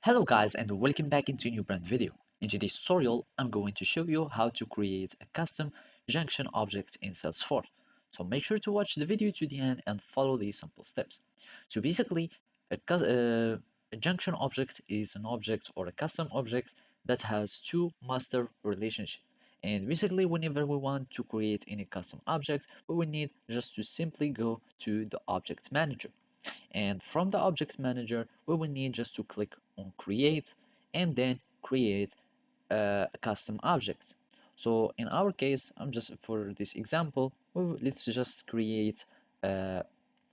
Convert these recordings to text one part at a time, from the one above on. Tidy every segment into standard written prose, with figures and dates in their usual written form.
Hello guys and welcome back into a new brand video. In today's tutorial, I'm going to show you how to create a custom junction object in Salesforce. So make sure to watch the video to the end and follow these simple steps. So basically, a junction object is an object or a custom object that has two master relationships. And basically, whenever we want to create any custom object, we will need just to simply go to the object manager. And from the object manager, we will need just to click on create and then create a custom object. So in our case, I'm just for this example, let's just create uh,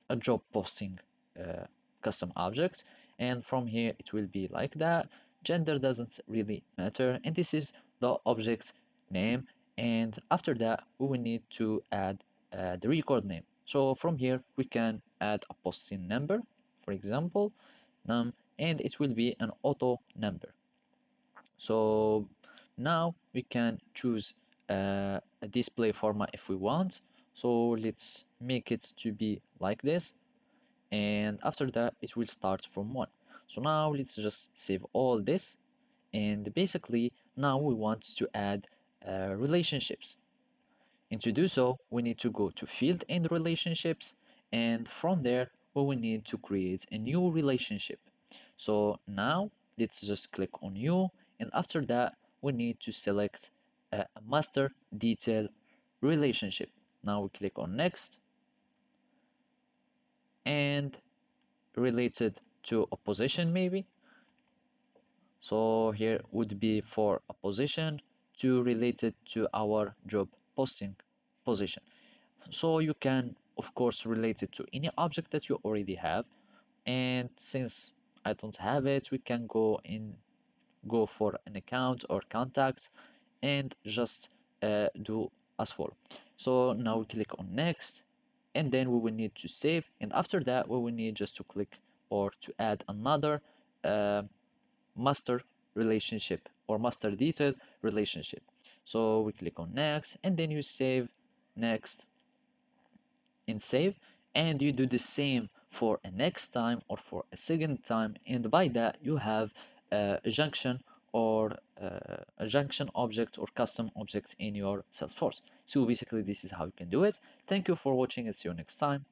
a job posting uh, custom object. And from here, it will be like that. Gender doesn't really matter. And this is the object name. And after that, we will need to add the record name. So from here, we can add a posting number, for example, and it will be an auto number. So now we can choose a display format if we want. So let's make it to be like this, and after that it will start from 1. So now let's just save all this, and basically now we want to add relationships. And to do so, we need to go to field and relationships, and from there we will need to create a new relationship. So now let's just click on new, and after that we need to select a master detail relationship. Now we click on next, and related to a position maybe. So here would be for a position to related to our job posting position. So you can of course relate it to any object that you already have. And since I don't have it, we can go for an account or contact and just do as follow. So now we click on next, and then we will need to save, and after that we will need just to click or to add another uh, master relationship or master detail relationship. So we click on next, and then you save, next, and save, and you do the same for a next time or for a second time, and by that you have a junction or a junction object or custom object in your Salesforce. So basically this is how you can do it. Thank you for watching, and see you next time.